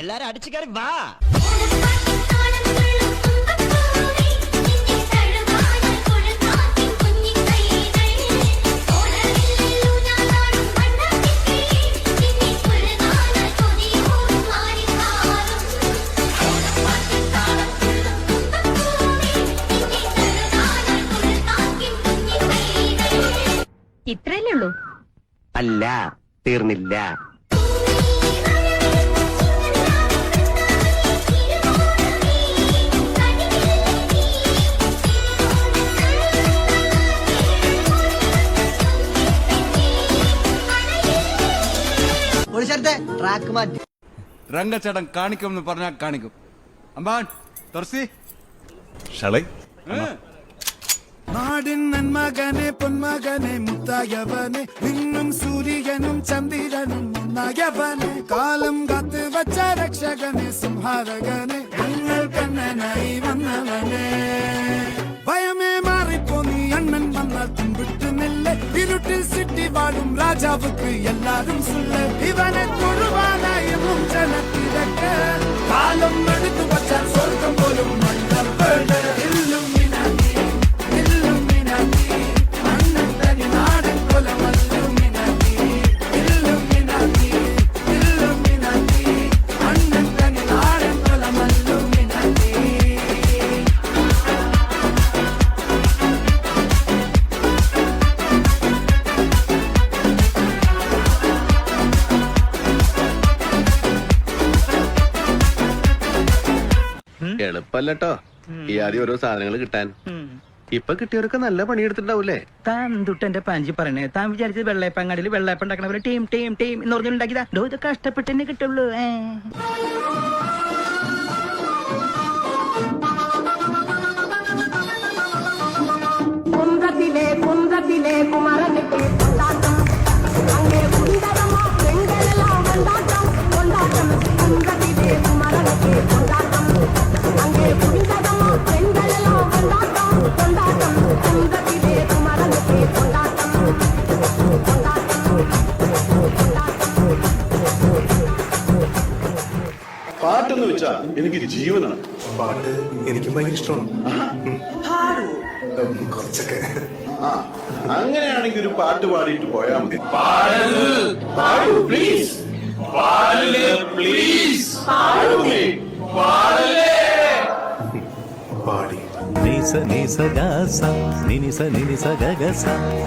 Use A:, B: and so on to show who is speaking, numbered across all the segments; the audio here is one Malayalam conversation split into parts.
A: എല്ലാരും അടിച്ചു കയറി വാ.
B: ഇത്രയല്ലേ ഉള്ളൂ?
C: അല്ല, തീർന്നില്ല.
A: ട്രാക്ക് മാറ്റി
D: രംഗച്ചേട്ടൻ കാണിക്കും എന്ന് പറഞ്ഞാൽ കാണിക്കും. അമ്പാൻ തുറസി ഷളൈ
E: നാടിൻ നന്മകനെ പൊന്മകനെ മുത്തായവനെ നിന്നും സൂര്യനും ചന്ദ്രനും ഒന്നായവനെ കാലം കാത്ത് വച്ച രക്ഷകനെ സംഹാരകനെ ഞങ്ങൾ കണ്ണനായി വന്നവനെ ഭയമേ മാറിപ്പോ നീ അണ്ണൻ വന്നാൽ തുമ്പിട്ട് നെല്ല് ഇരുട്ടിൽ സിറ്റി വാഴും രാജാവുക്ക് എല്ലാരും സുല്ല് ഇവനെ തൊഴുവാനായി എന്നും ജനത്തിരക്ക് കാലം എടുത്തു വച്ചാൽ സ്വർഗം പോലും മണ്ണപ്പേട്
C: എളുപ്പല്ലോ ഈ ആദ്യം ഓരോ സാധനങ്ങൾ കിട്ടാൻ. ഇപ്പൊ കിട്ടിയവരൊക്കെ നല്ല പണിയെടുത്തിട്ടുണ്ടാവൂലേ?
F: താൻ തൊട്ടെന്റെ പാഞ്ചി പറയണേ. താൻ വിചാരിച്ചത് വെള്ളയപ്പങ്ങാടിയിൽ വെള്ളയപ്പം ഉണ്ടാക്കണ ടീം ടീം ടീം എന്ന് പറഞ്ഞുണ്ടാക്കിയതാ. ഇത് കഷ്ടപ്പെട്ട് തന്നെ കിട്ടുള്ളൂ.
B: കുന്തത്തിലെ കുന്തത്തിലെ കുമരനിക്ക് കൊണ്ടാട്ടം അങ്ങേ കുന്തരമോ പെൺകളെല്ലാം കൊണ്ടാട്ടം കൊണ്ടാട്ടം കുന്തത്തിലെ കുമരനിക്ക് കൊണ്ടാട്ടം അങ്ങേ കുന്തരമോ പെൺകളെല്ലാം കൊണ്ടാട്ടം കൊണ്ടാട്ടം കുന്തത്തിലെ കുമരനിക്ക് കൊണ്ടാട്ടം
G: പാട്ടെന്ന് വെച്ചാ എനിക്ക് ജീവനാണ്.
H: പാട്ട് എനിക്ക് ഭയങ്കര ഇഷ്ടമാണ്. കുറച്ചൊക്കെ.
G: അങ്ങനെയാണെങ്കിൽ ഒരു പാട്ട് പാടിയിട്ട് പോയാ മതി.
H: പാടി
I: നിസ നിസ ഗസ നിനിസ നിനിസ ഗഗസ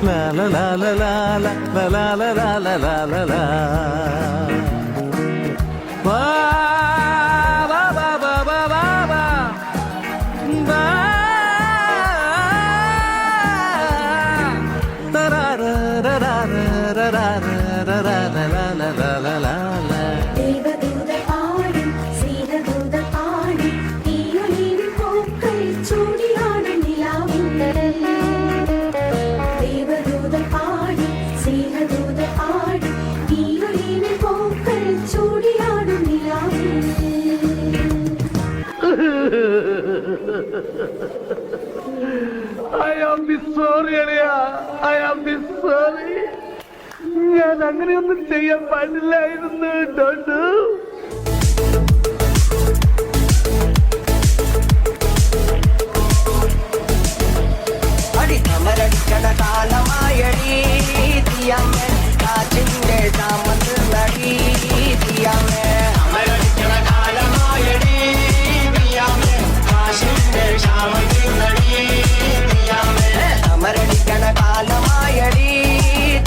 I: ലാ ലാ ലാ ലാ ലാ ലാ ലാ ലാ ലാ ലാ ലാ ലാ ലാ വാ വാ വാ വാ വാ വാ വാ വാ തരാര തരാര തരാര തരാര ലാ ലാ ലാ ലാ ലാ ലാ
B: ദേവദൂത പാടി ശ്രീദൂത പാടി ഈയൊലിൻ പൂക്കൾ ചൂടിയാണ് നിലാവിന്നരൽ ദേവദൂത പാടി ശ്രീദൂത പാടി ഈയൊലിൻ പൂക്കൾ ചൂടിയാണ് നിലാവിന്നരൽ.
F: I am sorry, Aliya. I am sorry. ഞാൻ അങ്ങനെയൊന്നും ചെയ്യാൻ പാടില്ലായിരുന്നു. ഡോണ്ടു
A: അമരടിക്കട കാലമായടി തീയമ്മൻ കാറ്റിന്റെ താമത്ത് നടി തീയമ്മേ അമരടിക്കട കാലമായടി തീയമ്മൻ കാറ്റിന്റെ താമത്ത് നടി തീയമ്മേ അമരടിക്കട കാലമായടി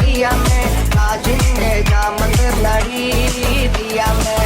A: തീയമ്മേ കാറ്റിന്റെ താമത്ത് നടി തീയമ്മേ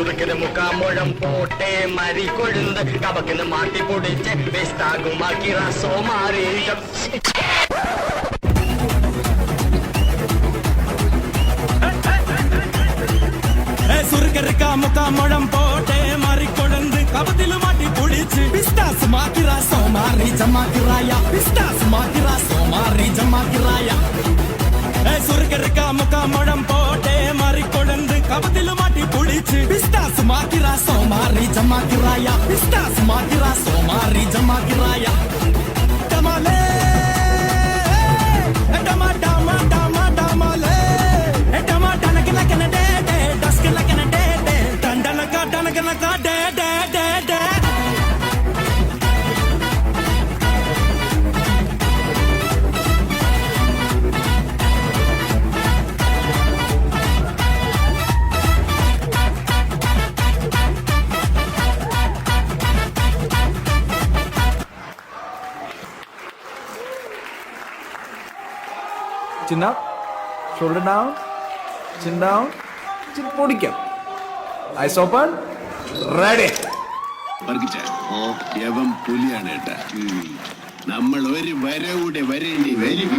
A: ചുരുക്കിന് മുക്കാമുഴം പോട്ടെ മരി കൊഴുന്ന് കബക്കിന് മാട്ടി പൊടിച്ച് വെസ്താകുമാക്കി റസോ മാറി
E: സുറുക്കരക്ക മുക്കാമുഴം പോട്ടെ മാറിക്കൊടുന്ന് കബത്തില് മാട്ടി പൊടിച്ച് പിസ്താസ് മാക്കിറ സോമാറി ജമാക്കിറായ പിസ്താസ് മാക്കിറ സോമാറി ജമാക്കിറായ സുറുക്കരക്ക മുക്കാമുഴം പോട്ടെ മാറിക്കൊടുന്ന് കബത്തില് മാട്ടി പൊടിച്ച് പിസ്താസ് മാക്കിറ സോമാറി ജമാക്കിറായ പിസ്താസ് മാക്കിറ സോമാറി ജമാക്കിറായ ടമാലേ ടമാ ടമാ ടമാ ടമാലേ ടമാ ടനക്കനക്കന ഡേ ഡേ ഡസ്കനക്കന ഡേ ഡേ ടണ്ടനക ടനക്കനക ഡേ ഡേ ഡേ ഡേ
J: Chin up, shoulder down, chin down, chin പൊടിക്കാം. Eyes open, ready.
G: യവൻ പുലിയാണ് കേട്ടാ നമ്മൾ ഒരു വര കൂടെ വരേണ്ടി വരും